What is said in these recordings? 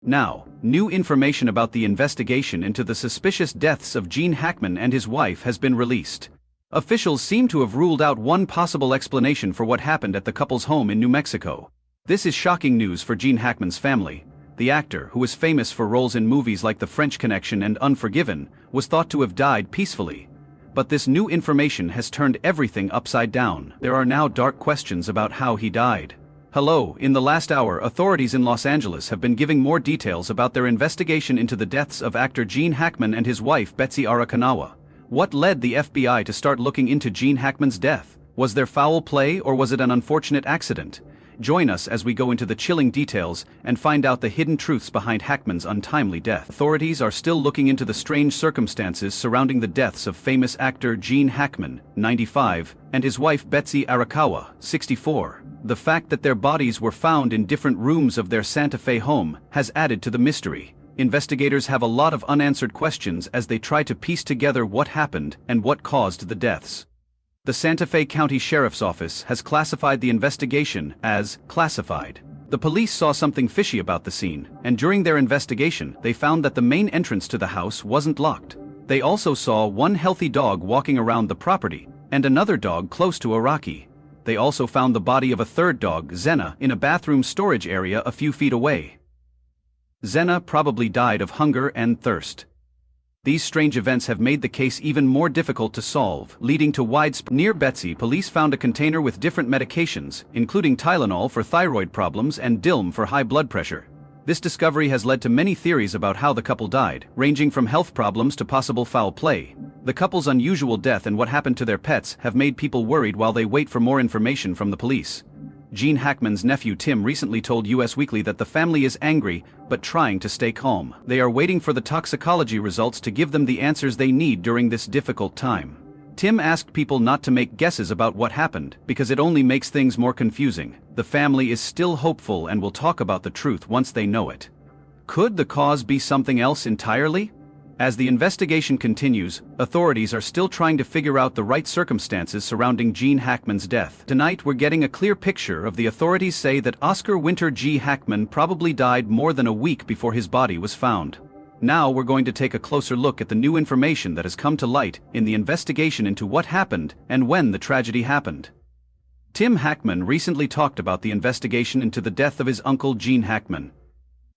Now, new information about the investigation into the suspicious deaths of Gene Hackman and his wife has been released. Officials seem to have ruled out one possible explanation for what happened at the couple's home in New Mexico. This is shocking news for Gene Hackman's family. The actor, who was famous for roles in movies like The French Connection and Unforgiven, was thought to have died peacefully. But this new information has turned everything upside down. There are now dark questions about how he died. Hello, in the last hour, authorities in Los Angeles have been giving more details about their investigation into the deaths of actor Gene Hackman and his wife Betsy Arakawa. What led the FBI to start looking into Gene Hackman's death? Was there foul play or was it an unfortunate accident? Join us as we go into the chilling details and find out the hidden truths behind Hackman's untimely death. Authorities are still looking into the strange circumstances surrounding the deaths of famous actor Gene Hackman, 95, and his wife Betsy Arakawa, 64. The fact that their bodies were found in different rooms of their Santa Fe home has added to the mystery. Investigators have a lot of unanswered questions as they try to piece together what happened and what caused the deaths. The Santa Fe County Sheriff's Office has classified the investigation as classified. The police saw something fishy about the scene, and during their investigation, they found that the main entrance to the house wasn't locked. They also saw one healthy dog walking around the property, and another dog close to Araki. They also found the body of a third dog, Zena, in a bathroom storage area a few feet away. Zena probably died of hunger and thirst. These strange events have made the case even more difficult to solve, leading to widespread. Near Betsy, police found a container with different medications, including Tylenol for thyroid problems and Dilm for high blood pressure. This discovery has led to many theories about how the couple died, ranging from health problems to possible foul play. The couple's unusual death and what happened to their pets have made people worried while they wait for more information from the police. Gene Hackman's nephew Tim recently told US Weekly that the family is angry, but trying to stay calm. They are waiting for the toxicology results to give them the answers they need during this difficult time. Tim asked people not to make guesses about what happened, because it only makes things more confusing. The family is still hopeful and will talk about the truth once they know it. Could the cause be something else entirely? As the investigation continues, authorities are still trying to figure out the right circumstances surrounding Gene Hackman's death. Tonight we're getting a clear picture of the authorities say that Oscar Winter G. Hackman probably died more than a week before his body was found. Now we're going to take a closer look at the new information that has come to light in the investigation into what happened and when the tragedy happened. Tim Hackman recently talked about the investigation into the death of his uncle Gene Hackman.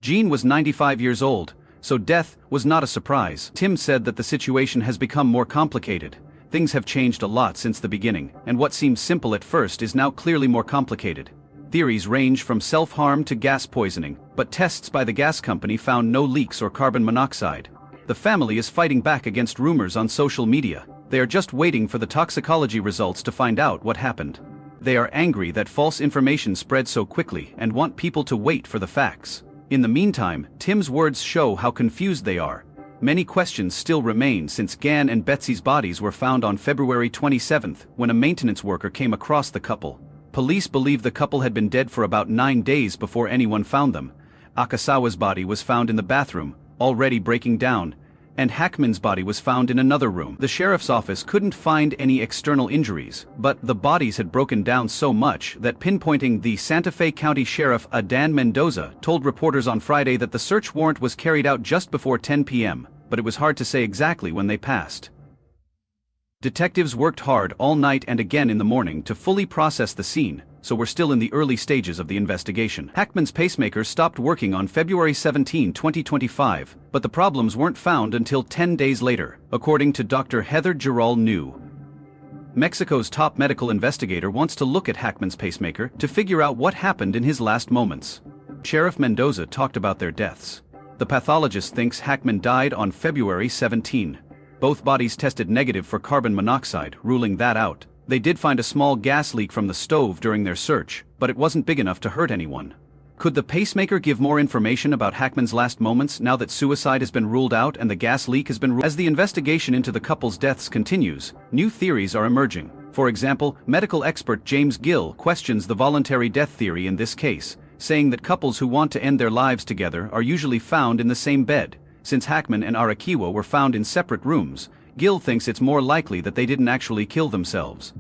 Gene was 95 years old. So death was not a surprise. Tim said that the situation has become more complicated. Things have changed a lot since the beginning, and what seemed simple at first is now clearly more complicated. Theories range from self-harm to gas poisoning, but tests by the gas company found no leaks or carbon monoxide. The family is fighting back against rumors on social media. They are just waiting for the toxicology results to find out what happened. They are angry that false information spread so quickly and want people to wait for the facts. In the meantime, Tim's words show how confused they are. Many questions still remain since Gan and Betsy's bodies were found on February 27 when a maintenance worker came across the couple. Police believe the couple had been dead for about 9 days before anyone found them. Akasawa's body was found in the bathroom, already breaking down, and Hackman's body was found in another room. The sheriff's office couldn't find any external injuries, but the bodies had broken down so much that pinpointing the Santa Fe County Sheriff Adan Mendoza told reporters on Friday that the search warrant was carried out just before 10 p.m., but it was hard to say exactly when they passed. Detectives worked hard all night and again in the morning to fully process the scene, so we're still in the early stages of the investigation. Hackman's pacemaker stopped working on February 17, 2025, but the problems weren't found until 10 days later, according to Dr. Heather Giral New. Mexico's top medical investigator wants to look at Hackman's pacemaker to figure out what happened in his last moments. Sheriff Mendoza talked about their deaths. The pathologist thinks Hackman died on February 17. Both bodies tested negative for carbon monoxide, ruling that out. They did find a small gas leak from the stove during their search, but it wasn't big enough to hurt anyone. Could the pacemaker give more information about Hackman's last moments now that suicide has been ruled out and the gas leak has been ruled? As the investigation into the couple's deaths continues, new theories are emerging. For example, medical expert James Gill questions the voluntary death theory in this case, saying that couples who want to end their lives together are usually found in the same bed. Since Hackman and Arakiwa were found in separate rooms, Gill thinks it's more likely that they didn't actually kill themselves.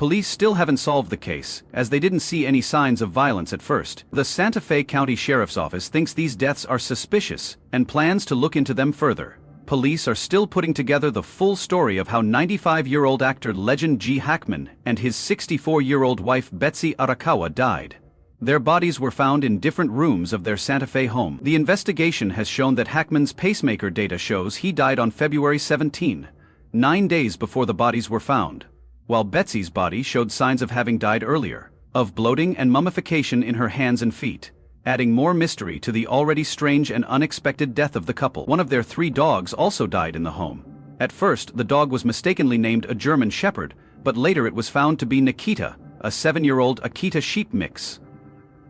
Police still haven't solved the case, as they didn't see any signs of violence at first. The Santa Fe County Sheriff's Office thinks these deaths are suspicious and plans to look into them further. Police are still putting together the full story of how 95-year-old actor legend Gene Hackman and his 64-year-old wife Betsy Arakawa died. Their bodies were found in different rooms of their Santa Fe home. The investigation has shown that Hackman's pacemaker data shows he died on February 17, 9 days before the bodies were found, while Betsy's body showed signs of having died earlier, of bloating and mummification in her hands and feet, adding more mystery to the already strange and unexpected death of the couple. One of their 3 dogs also died in the home. At first, the dog was mistakenly named a German Shepherd, but later it was found to be Nikita, a 7-year-old Akita sheep mix.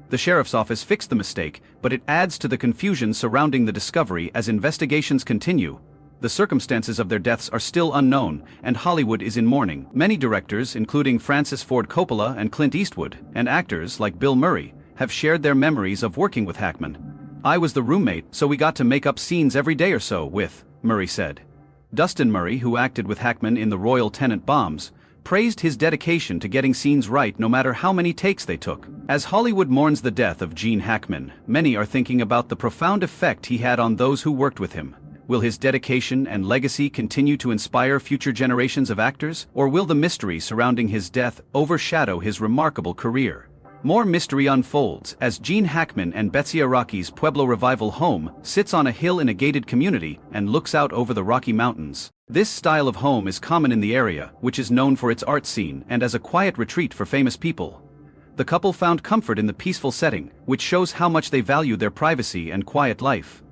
The sheriff's office fixed the mistake, but it adds to the confusion surrounding the discovery as investigations continue. The circumstances of their deaths are still unknown, and Hollywood is in mourning. Many directors, including Francis Ford Coppola and Clint Eastwood, and actors like Bill Murray, have shared their memories of working with Hackman. "I was the roommate, so we got to make up scenes every day or so with," Murray said. Dustin Murray, who acted with Hackman in The Royal Tenenbaums, praised his dedication to getting scenes right no matter how many takes they took. As Hollywood mourns the death of Gene Hackman, many are thinking about the profound effect he had on those who worked with him. Will his dedication and legacy continue to inspire future generations of actors, or will the mystery surrounding his death overshadow his remarkable career? More mystery unfolds as Gene Hackman and Betsy Araki's Pueblo Revival home sits on a hill in a gated community and looks out over the Rocky Mountains. This style of home is common in the area, which is known for its art scene and as a quiet retreat for famous people. The couple found comfort in the peaceful setting, which shows how much they value their privacy and quiet life.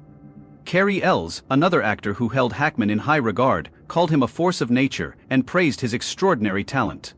Cary Ells, another actor who held Hackman in high regard, called him a force of nature and praised his extraordinary talent.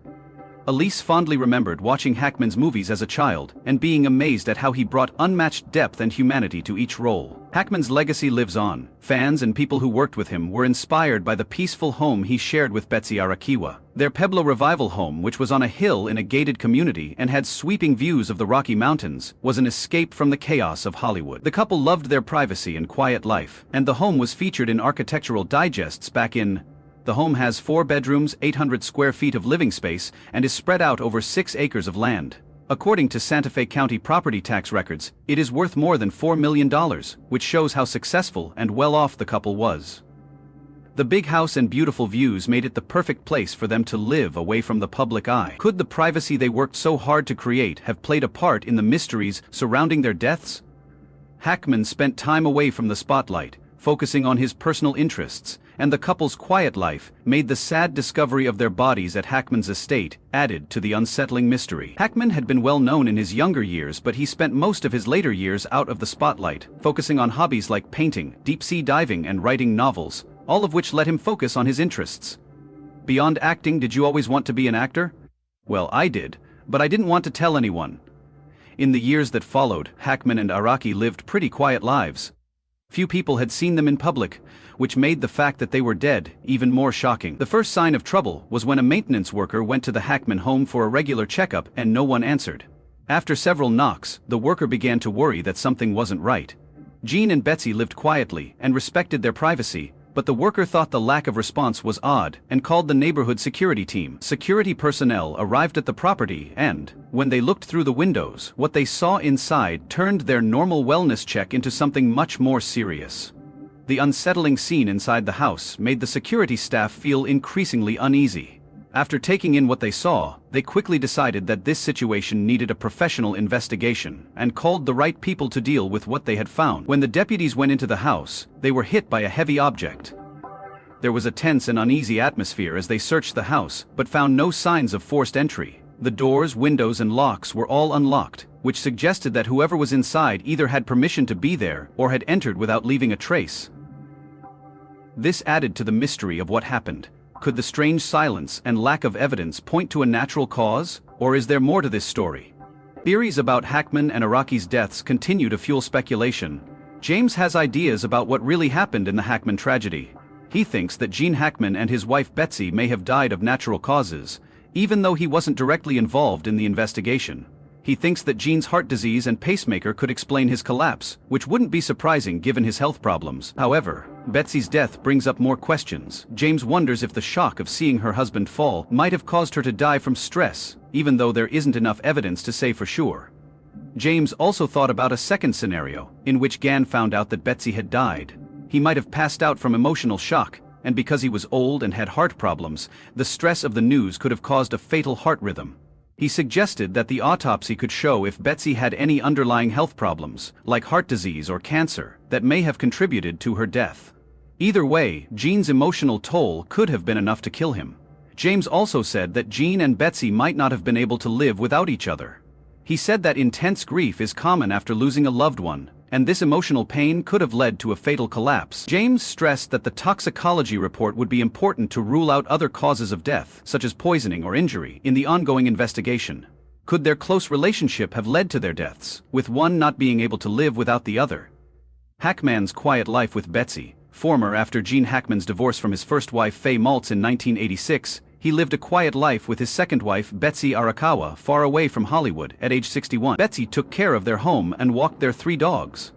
Elise fondly remembered watching Hackman's movies as a child and being amazed at how he brought unmatched depth and humanity to each role. Hackman's legacy lives on. Fans and people who worked with him were inspired by the peaceful home he shared with Betsy Arakiwa. Their Pueblo Revival home, which was on a hill in a gated community and had sweeping views of the Rocky Mountains, was an escape from the chaos of Hollywood. The couple loved their privacy and quiet life, and the home was featured in architectural digests back in. The home has 4 bedrooms, 800 square feet of living space, and is spread out over 6 acres of land. According to Santa Fe County property tax records, it is worth more than $4 million, which shows how successful and well-off the couple was. The big house and beautiful views made it the perfect place for them to live away from the public eye. Could the privacy they worked so hard to create have played a part in the mysteries surrounding their deaths? Hackman spent time away from the spotlight, focusing on his personal interests, and the couple's quiet life made the sad discovery of their bodies at Hackman's estate added to the unsettling mystery. Hackman had been well known in his younger years, but he spent most of his later years out of the spotlight, focusing on hobbies like painting, deep-sea diving, and writing novels, all of which let him focus on his interests. Beyond acting, did you always want to be an actor? Well, I did, but I didn't want to tell anyone. In the years that followed, Hackman and Araki lived pretty quiet lives. Few people had seen them in public, which made the fact that they were dead even more shocking. The first sign of trouble was when a maintenance worker went to the Hackman home for a regular checkup and no one answered. After several knocks, the worker began to worry that something wasn't right. Gene and Betsy lived quietly and respected their privacy, but the worker thought the lack of response was odd and called the neighborhood security team. Security personnel arrived at the property and, when they looked through the windows, what they saw inside turned their normal wellness check into something much more serious. The unsettling scene inside the house made the security staff feel increasingly uneasy. After taking in what they saw, they quickly decided that this situation needed a professional investigation and called the right people to deal with what they had found. When the deputies went into the house, they were hit by a heavy object. There was a tense and uneasy atmosphere as they searched the house, but found no signs of forced entry. The doors, windows, and locks were all unlocked, which suggested that whoever was inside either had permission to be there or had entered without leaving a trace. This added to the mystery of what happened. Could the strange silence and lack of evidence point to a natural cause, or is there more to this story? Theories about Hackman and Araki's deaths continue to fuel speculation. James has ideas about what really happened in the Hackman tragedy. He thinks that Gene Hackman and his wife Betsy may have died of natural causes, even though he wasn't directly involved in the investigation. He thinks that Gene's heart disease and pacemaker could explain his collapse, which wouldn't be surprising given his health problems. However, Betsy's death brings up more questions. James wonders if the shock of seeing her husband fall might have caused her to die from stress, even though there isn't enough evidence to say for sure. James also thought about a second scenario, in which Gan found out that Betsy had died. He might have passed out from emotional shock, and because he was old and had heart problems, the stress of the news could have caused a fatal heart rhythm. He suggested that the autopsy could show if Betsy had any underlying health problems, like heart disease or cancer, that may have contributed to her death. Either way, Gene's emotional toll could have been enough to kill him. James also said that Gene and Betsy might not have been able to live without each other. He said that intense grief is common after losing a loved one, and this emotional pain could have led to a fatal collapse. James stressed that the toxicology report would be important to rule out other causes of death, such as poisoning or injury, in the ongoing investigation. Could their close relationship have led to their deaths, with one not being able to live without the other? Hackman's quiet life with Betsy, former after Gene Hackman's divorce from his first wife Faye Maltz in 1986, he lived a quiet life with his second wife Betsy Arakawa far away from Hollywood at age 61. Betsy took care of their home and walked their 3 dogs.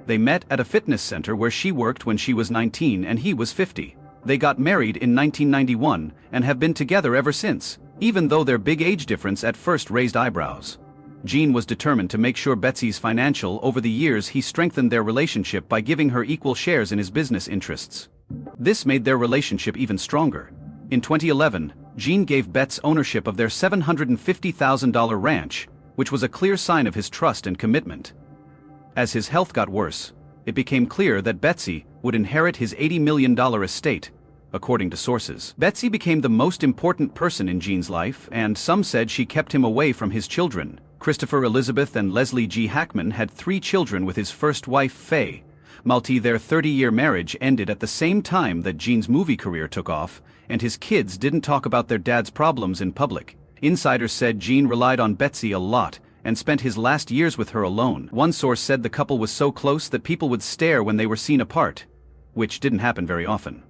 They met at a fitness center where she worked when she was 19 and he was 50. They got married in 1991 and have been together ever since, even though their big age difference at first raised eyebrows. Gene was determined to make sure Betsy's financial. Over the years he strengthened their relationship by giving her equal shares in his business interests. This made their relationship even stronger. In 2011, Gene gave Betts ownership of their $750,000 ranch, which was a clear sign of his trust and commitment. As his health got worse, it became clear that Betsy would inherit his $80 million estate, according to sources. Betsy became the most important person in Gene's life, and some said she kept him away from his children. Christopher Elizabeth and Leslie G. Hackman had 3 children with his first wife Faye Maltz. Their 30-year marriage ended at the same time that Gene's movie career took off, and his kids didn't talk about their dad's problems in public. Insiders said Gene relied on Betsy a lot and spent his last years with her alone. One source said the couple was so close that people would stare when they were seen apart, which didn't happen very often.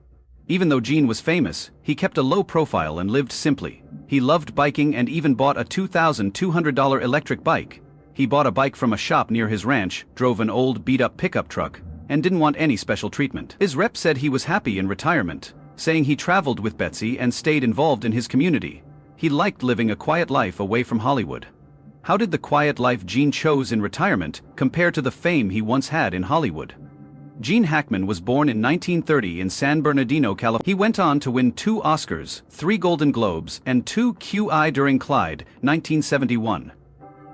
Even though Gene was famous, he kept a low profile and lived simply. He loved biking and even bought a $2,200 electric bike. He bought a bike from a shop near his ranch, drove an old beat-up pickup truck, and didn't want any special treatment. His rep said he was happy in retirement, saying he traveled with Betsy and stayed involved in his community. He liked living a quiet life away from Hollywood. How did the quiet life Gene chose in retirement compare to the fame he once had in Hollywood? Gene Hackman was born in 1930 in San Bernardino, California. He went on to win 2 Oscars, 3 Golden Globes, and 2 QI during Clyde, 1971.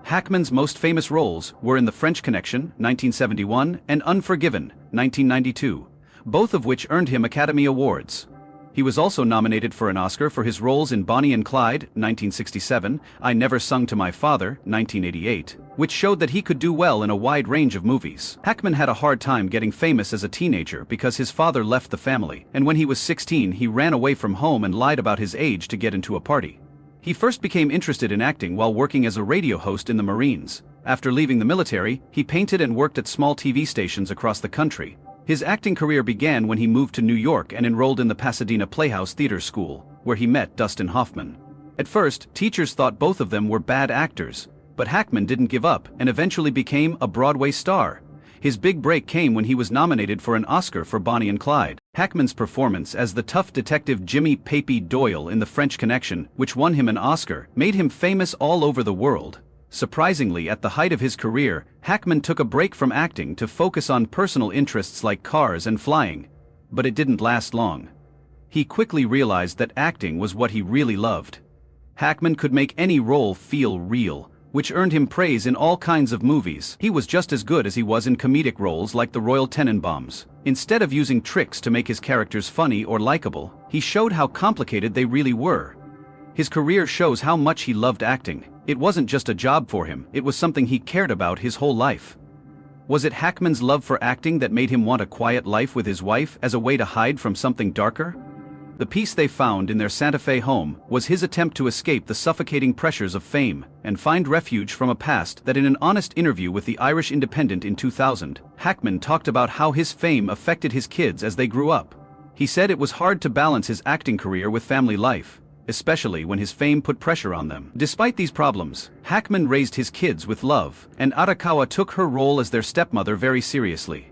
Hackman's most famous roles were in The French Connection, 1971, and Unforgiven, 1992, both of which earned him Academy Awards. He was also nominated for an Oscar for his roles in Bonnie and Clyde, 1967, I Never Sung to My Father, 1988, which showed that he could do well in a wide range of movies. Hackman had a hard time getting famous as a teenager because his father left the family, and when he was 16 he ran away from home and lied about his age to get into a party. He first became interested in acting while working as a radio host in the Marines. After leaving the military, he painted and worked at small TV stations across the country. His acting career began when he moved to New York and enrolled in the Pasadena Playhouse Theater School, where he met Dustin Hoffman. At first, teachers thought both of them were bad actors, but Hackman didn't give up and eventually became a Broadway star. His big break came when he was nominated for an Oscar for Bonnie and Clyde. Hackman's performance as the tough detective Jimmy "Papy" Doyle in The French Connection, which won him an Oscar, made him famous all over the world. Surprisingly, at the height of his career, Hackman took a break from acting to focus on personal interests like cars and flying. But it didn't last long. He quickly realized that acting was what he really loved. Hackman could make any role feel real, which earned him praise in all kinds of movies. He was just as good as he was in comedic roles like the Royal Tenenbaums. Instead of using tricks to make his characters funny or likable, he showed how complicated they really were. His career shows how much he loved acting. It wasn't just a job for him, it was something he cared about his whole life. Was it Hackman's love for acting that made him want a quiet life with his wife as a way to hide from something darker? The peace they found in their Santa Fe home was his attempt to escape the suffocating pressures of fame and find refuge from a past that. In an honest interview with the Irish Independent in 2000, Hackman talked about how his fame affected his kids as they grew up. He said it was hard to balance his acting career with family life, especially when his fame put pressure on them. Despite these problems, Hackman raised his kids with love, and Arakawa took her role as their stepmother very seriously.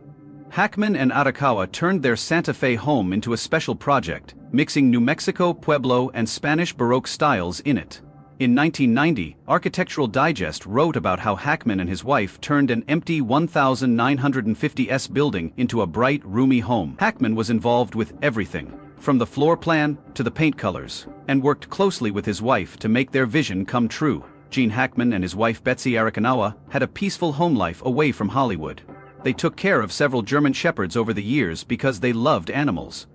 Hackman and Arakawa turned their Santa Fe home into a special project, mixing New Mexico, Pueblo, and Spanish Baroque styles in it. In 1990, Architectural Digest wrote about how Hackman and his wife turned an empty 1950s building into a bright, roomy home. Hackman was involved with everything, from the floor plan to the paint colors, and worked closely with his wife to make their vision come true. Gene Hackman and his wife Betsy Arakawa had a peaceful home life away from Hollywood. They took care of several German shepherds over the years because they loved animals.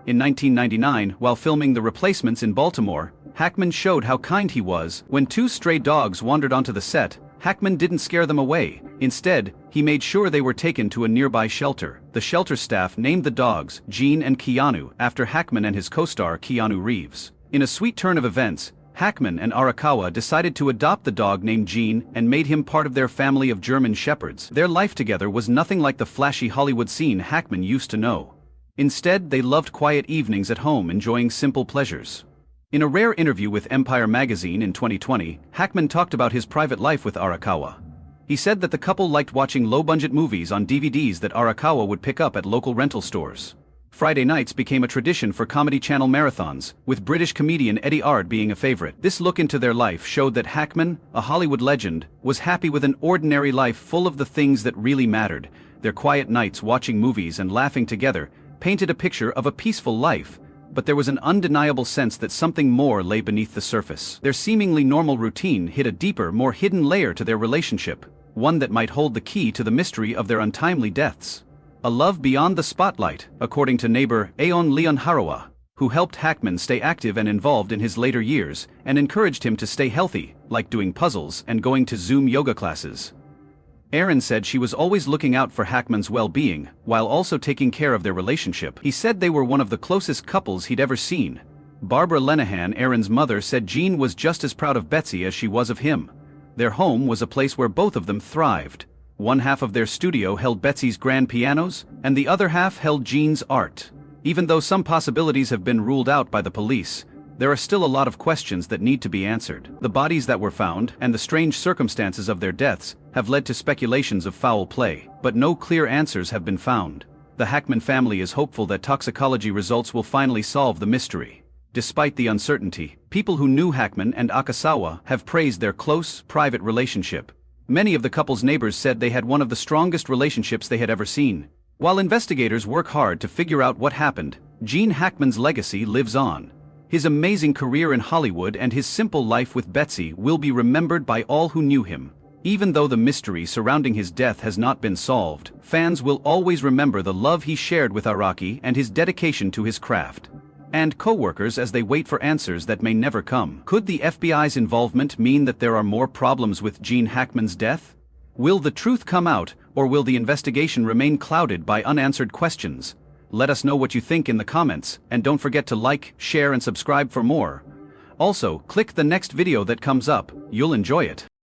In 1999, while filming The Replacements in Baltimore, Hackman showed how kind he was. When two stray dogs wandered onto the set, Hackman didn't scare them away. Instead, he made sure they were taken to a nearby shelter. The shelter staff named the dogs Gene and Keanu after Hackman and his co-star Keanu Reeves. In a sweet turn of events, Hackman and Arakawa decided to adopt the dog named Gene and made him part of their family of German shepherds. Their life together was nothing like the flashy Hollywood scene Hackman used to know. Instead, they loved quiet evenings at home enjoying simple pleasures. In a rare interview with Empire magazine in 2020, Hackman talked about his private life with Arakawa. He said that the couple liked watching low-budget movies on DVDs that Arakawa would pick up at local rental stores. Friday nights became a tradition for Comedy Channel marathons, with British comedian Eddie Ard being a favorite. This look into their life showed that Hackman, a Hollywood legend, was happy with an ordinary life full of the things that really mattered. Their quiet nights watching movies and laughing together painted a picture of a peaceful life, but there was an undeniable sense that something more lay beneath the surface. Their seemingly normal routine hid a deeper, more hidden layer to their relationship, one that might hold the key to the mystery of their untimely deaths. A love beyond the spotlight, according to neighbor Aeon Leon Harawa, who helped Hackman stay active and involved in his later years and encouraged him to stay healthy, like doing puzzles and going to Zoom yoga classes. Aaron said she was always looking out for Hackman's well-being, while also taking care of their relationship. He said they were one of the closest couples he'd ever seen. Barbara Lenahan, Aaron's mother, said Gene was just as proud of Betsy as she was of him. Their home was a place where both of them thrived. One half of their studio held Betsy's grand pianos, and the other half held Gene's art. Even though some possibilities have been ruled out by the police, there are still a lot of questions that need to be answered. The bodies that were found, and the strange circumstances of their deaths, have led to speculations of foul play, but no clear answers have been found. The Hackman family is hopeful that toxicology results will finally solve the mystery. Despite the uncertainty, people who knew Hackman and Arakawa have praised their close, private relationship. Many of the couple's neighbors said they had one of the strongest relationships they had ever seen. While investigators work hard to figure out what happened, Gene Hackman's legacy lives on. His amazing career in Hollywood and his simple life with Betsy will be remembered by all who knew him. Even though the mystery surrounding his death has not been solved, fans will always remember the love he shared with Araki and his dedication to his craft. And co-workers as they wait for answers that may never come. Could the FBI's involvement mean that there are more problems with Gene Hackman's death? Will the truth come out, or will the investigation remain clouded by unanswered questions? Let us know what you think in the comments, and don't forget to like, share and subscribe for more. Also, click the next video that comes up, you'll enjoy it.